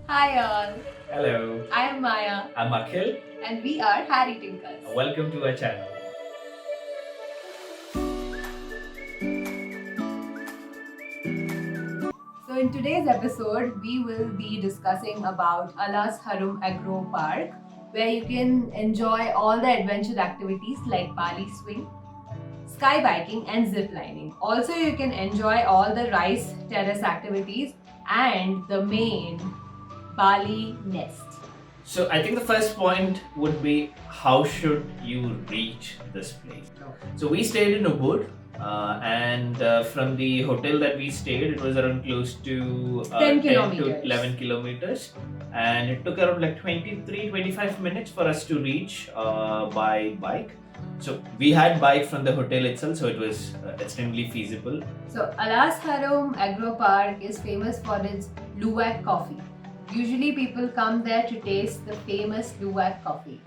Hi all, Hello, I am Maya I'm Akhil. and we are Harry Tinkers. Welcome to our channel. So in today's episode, we will be discussing about Alas Harum Agro Park, where you can enjoy all the adventure activities like Bali swing, sky biking and zip lining. Also, you can enjoy all the rice terrace activities and the main Bali nest. So I think the first point would be how should you reach this place? So we stayed in Ubud, and from the hotel that we stayed, it was around close to 10 to kilometers. 11 kilometers, and it took around like 23-25 minutes for us to reach by bike. So we had bike from the hotel itself, so it was extremely feasible. So Alas Harum Agro Park is famous for its luwak coffee. Usually people come there to taste the famous luwak coffee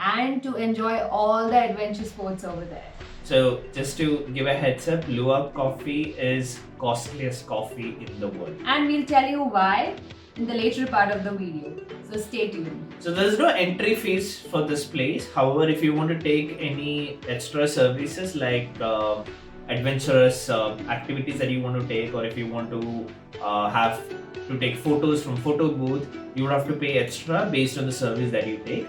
and to enjoy all the adventure sports over there. So just to give a heads up, Luwak coffee is costliest coffee in the world. And we'll tell you why in the later part of the video. So stay tuned. So there's no entry fees for this place. However, if you want to take any extra services like adventurous activities that you want to take, or if you want to have to take photos from photo booth, you would have to pay extra based on the service that you take.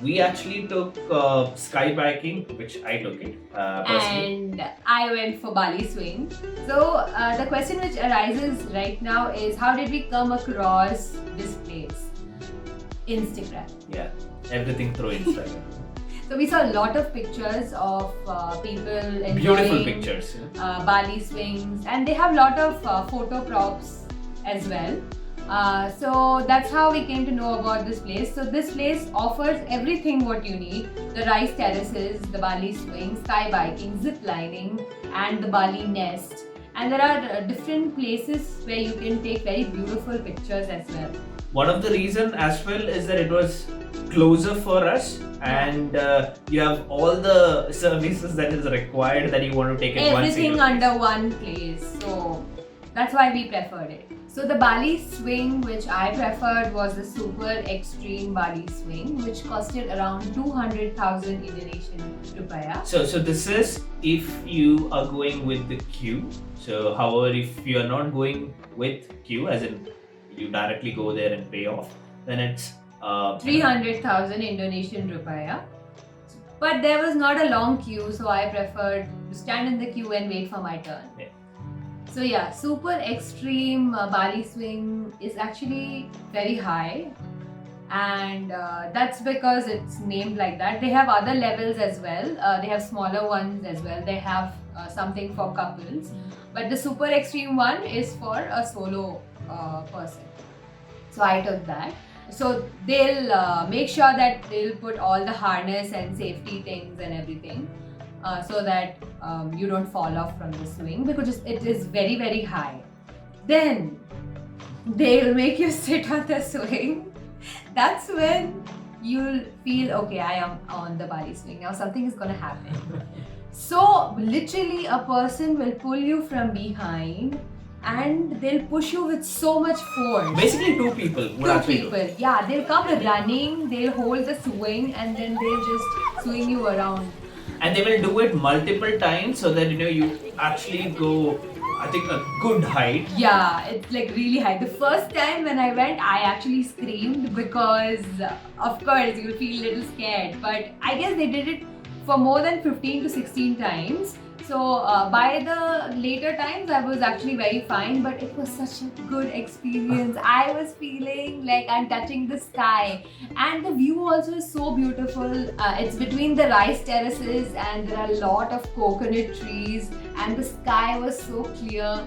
We actually took sky biking, which I took it personally. And I went for Bali swing. So the question which arises right now is how did we come across this place? Instagram. Yeah, everything through Instagram. So we saw a lot of pictures of people enjoying Beautiful pictures. Bali swings, and they have a lot of photo props as well. So that's how we came to know about this place. So this place offers everything what you need: the rice terraces, the Bali swing, sky biking, zip lining, and the Bali nest. And there are different places where you can take very beautiful pictures as well. One of the reason as well is that it was closer for us, and you have all the services that is required that you want to take in one Everything single under one place. So that's why we preferred it. So the Bali swing which I preferred was the super extreme Bali swing, which costed around 200,000 Indonesian rupiah. So this is if you are going with the queue. So however, if you are not going with queue, as in you directly go there and pay off, then it's 300,000 Indonesian rupiah. But there was not a long queue, so I preferred to stand in the queue and wait for my turn. Yeah. So yeah, super extreme Bali swing is actually very high, and that's because it's named like that. They have other levels as well. They have smaller ones as well. They have something for couples, but the super extreme one is for a solo person. So I took that. So they'll make sure that they'll put all the harness and safety things and everything, so that you don't fall off from the swing, because it is very very high. Then they'll make you sit on the swing. That's when you'll feel okay, I am on the Bali swing now, something is gonna happen. So literally a person will pull you from behind and they'll push you with so much force. basically two people would Two actually do. people, yeah, they'll come running, they'll hold the swing and then they'll just swing you around. And they will do it multiple times so that you actually go, I think, a good height. Yeah, it's like really high. The first time when I went, I actually screamed because, of course, you'll feel a little scared. But I guess they did it for more than 15 to 16 times. So by the later times, I was actually very fine. But it was such a good experience. I was feeling like I'm touching the sky. And the view also is so beautiful. It's between the rice terraces and there are a lot of coconut trees. And the sky was so clear.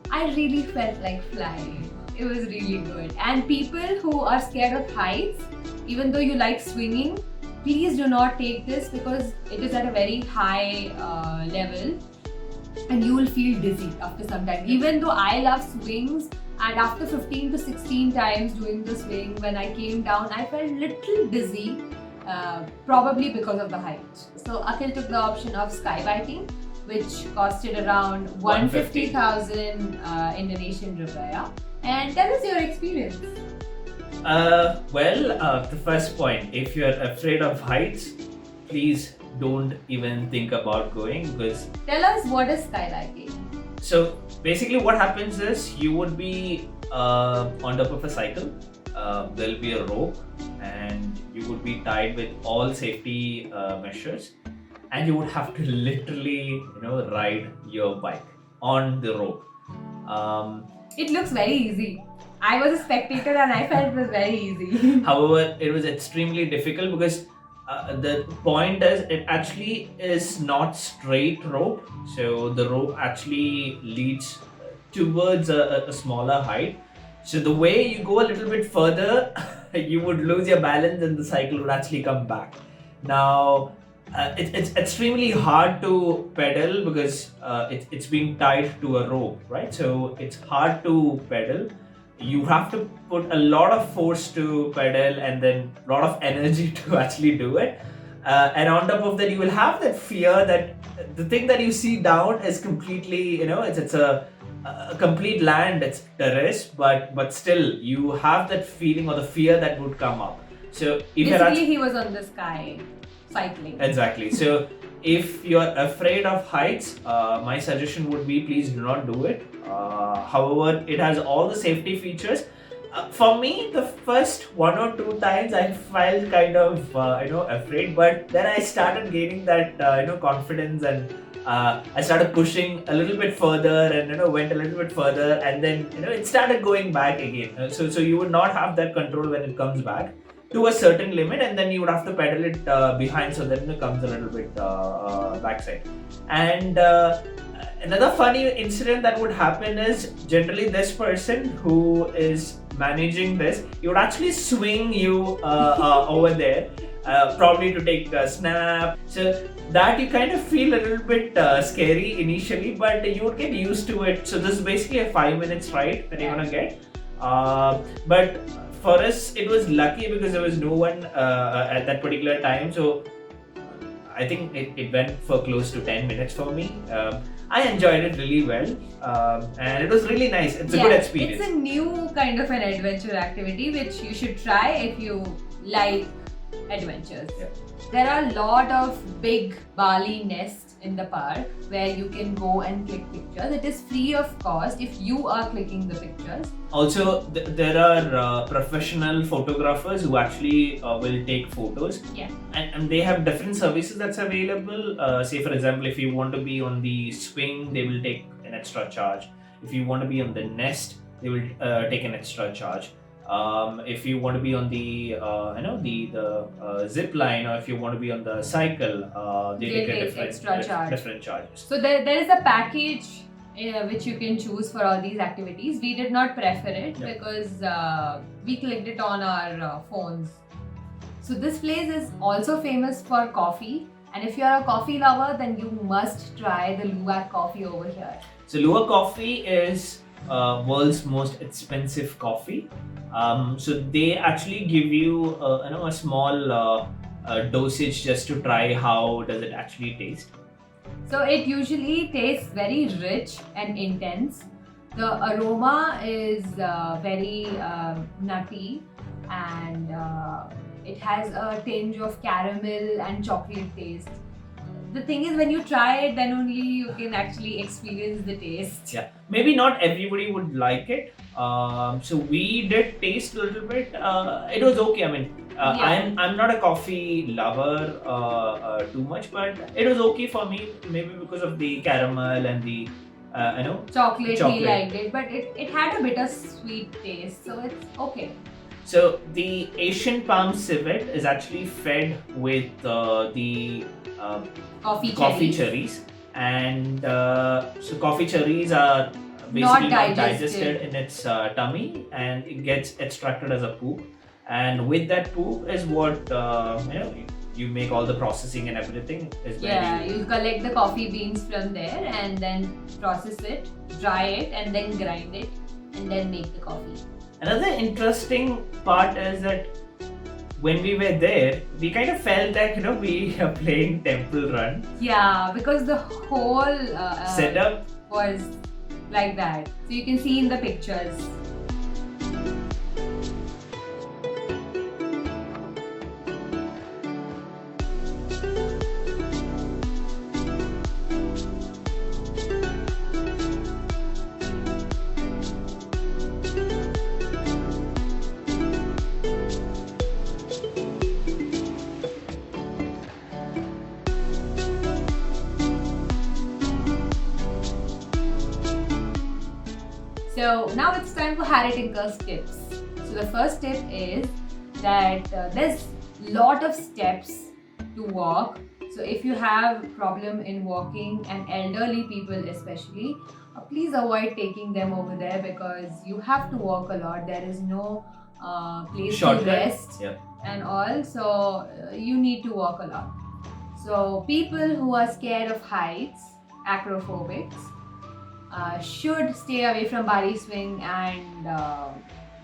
I really felt like flying. It was really good. And people who are scared of heights, even though you like swinging, please do not take this because it is at a very high level and you will feel dizzy after some time. Even though I love swings, and after 15 to 16 times doing the swing, when I came down, I felt little dizzy, probably because of the height. So Akhil took the option of sky biking, which costed around 150,000 Indonesian rupiah. And tell us your experience. The first point, if you're afraid of heights, please don't even think about going, because Tell us, what is skylighting? so basically what happens is you would be on top of a cycle. There'll be a rope, and you would be tied with all safety measures, and you would have to literally, ride your bike on the rope. Um, It looks very easy. I was a spectator and I felt it was very easy. However, it was extremely difficult because the point is it actually is not straight rope. So the rope actually leads towards a smaller height. So the way you go a little bit further, you would lose your balance and the cycle would actually come back. Now, it's extremely hard to pedal because it's being tied to a rope, right? So it's hard to pedal. You have to put a lot of force to pedal and then a lot of energy to actually do it. And on top of that, you will have that fear that the thing that you see down is completely, it's a complete land, it's terrace, but still you have that feeling or the fear that would come up. So if you're Basically, he was on the sky cycling. Exactly. So if you're afraid of heights, my suggestion would be please do not do it. However, it has all the safety features. For me, the first 1 or 2 times I felt kind of afraid, but then I started gaining that confidence, and I started pushing a little bit further, and went a little bit further, and then it started going back again. So you would not have that control when it comes back to a certain limit, and then you would have to pedal it behind, so that it comes a little bit backside. And another funny incident that would happen is generally this person who is managing this, he would actually swing you over there, probably to take a snap. So that you kind of feel a little bit scary initially, but you would get used to it. So this is basically a 5 minutes ride that you're gonna get. But for us, it was lucky because there was no one at that particular time. So I think it went for close to 10 minutes for me. I enjoyed it really well, and it was really nice. It's a good experience. It's a new kind of an adventure activity which you should try if you like adventures. Yeah. There are a lot of big Bali nests in the park where you can go and click pictures. It is free of cost if you are clicking the pictures. Also, there are professional photographers who actually will take photos. Yeah. And they have different services that's available. Say, for example, if you want to be on the swing, they will take an extra charge. If you want to be on the nest, they will take an extra charge. If you want to be on the the zip line, or if you want to be on the cycle, they take a different charges. So there is a package which you can choose for all these activities. We did not prefer it because we clicked it on our phones. So this place is also famous for coffee, and if you are a coffee lover, then you must try the Luwak coffee over here. So Luwak coffee is world's most expensive coffee. So they actually give you a small dosage just to try how does it actually taste. So it usually tastes very rich and intense. The aroma is very nutty, and it has a tinge of caramel and chocolate taste. The thing is, when you try it, then only you can actually experience the taste. Yeah, maybe not everybody would like it. So we did taste a little bit. It was okay. I mean, I'm not a coffee lover too much, but it was okay for me. Maybe because of the caramel and the chocolate. Chocolate. We liked it, but it had a bittersweet taste, so it's okay. So the Asian palm civet is actually fed with the Coffee cherries, and so coffee cherries are basically not digested in its tummy, and it gets extracted as a poop, and with that poop is what you make all the processing and everything is you collect the coffee beans from there and then process it, dry it, and then grind it, and then make the coffee. Another interesting part is that when we were there, we kind of felt that we are playing Temple Run. Yeah, because the whole setup was like that. So you can see in the pictures. So now it's time for Harry Tinker's tips. So the first tip is that there's lot of steps to walk. So if you have problem in walking, and elderly people especially, please avoid taking them over there because you have to walk a lot. There is no place Shortcut. to rest Yeah. and all. So you need to walk a lot. So people who are scared of heights, acrophobics, should stay away from Bari Swing and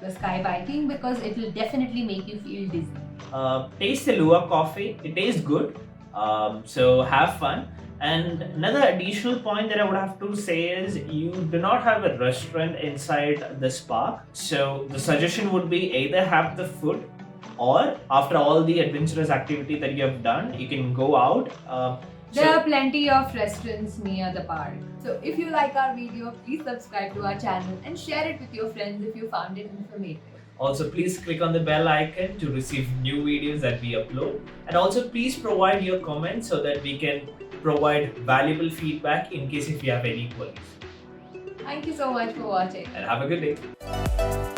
the sky biking because it will definitely make you feel dizzy. Taste the Lua coffee. It tastes good. So have fun. And another additional point that I would have to say is you do not have a restaurant inside this park. So the suggestion would be either have the food, or after all the adventurous activity that you have done, you can go out. There are plenty of restaurants near the park. So if you like our video, please subscribe to our channel and share it with your friends if you found it informative. Also, please click on the bell icon to receive new videos that we upload. And also, please provide your comments so that we can provide valuable feedback in case if you have any queries. Thank you so much for watching. And have a good day.